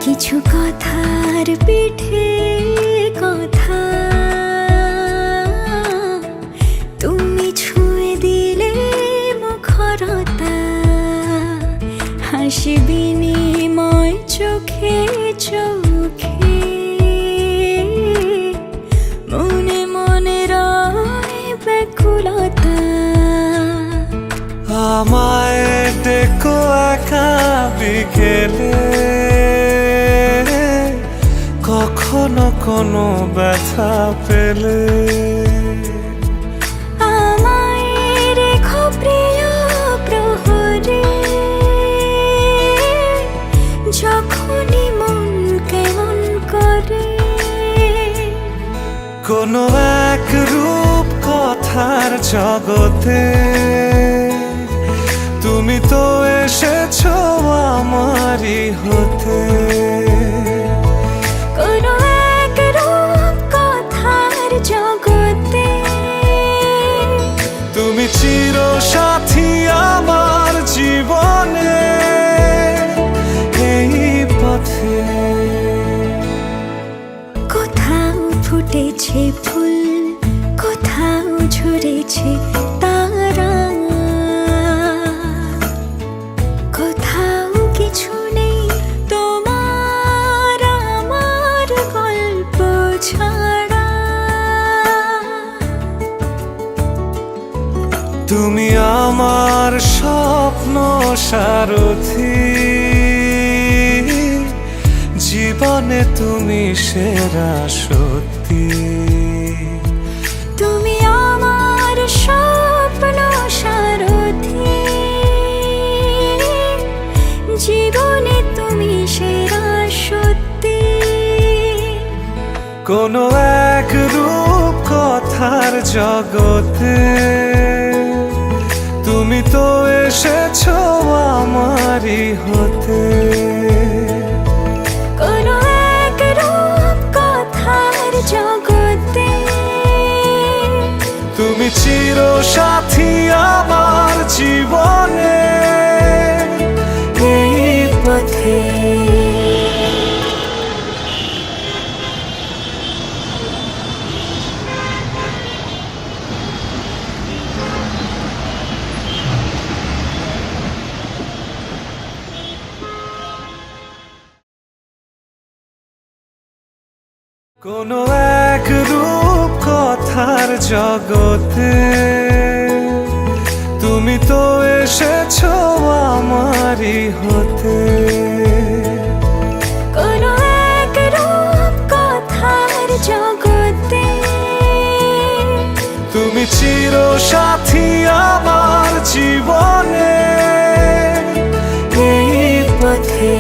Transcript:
কিছু কথার পিঠে কথা তুমি ছুঁয়ে দিলে মুখরতা, হাসি বিনিময় চোখে চোখে, মনে মনে রয় ব্যাকুলতা। আমায় ডেকো একা বিকেলে, কখনো কোনো ব্যথা পেলে। আমায় রেখো প্রিয় প্রহরে, যখনই মন কেমন করে। কোনো এক রূপ কথার জগতে তুমি তো এসেছো আমারই হতে। কোনো এক রূপ কথার জগতে তুমি চিরসাথী আমার জীবনে, এই পথে। কোথাও ফুটেছে ফুল, কোথাও ঝরেছে তারা, কোথাও কিছু নেই তোমার আমার গল্প ছাড়া। তুমি আমার স্বপ্ন সারথি, জীবনে তুমি সেরা সত্যি। তুমি আমার স্বপ্ন সারথি, জীবনে তুমি সেরা সত্যি। কোনো এক রূপ কথার জগতে তুমি তো এসেছো আমারই হতে। কোনো এক রূপ কথার জগতে তুমি চিরসাথী আমার জীবনে, এই পথে। কোনো এক রূপ কথার জগতে তুমি তো এসেছো আমারই হতে। কোনো এক রূপ কথার জগতে তুমি চিরসাথী আমার জীবনে, এই পথে।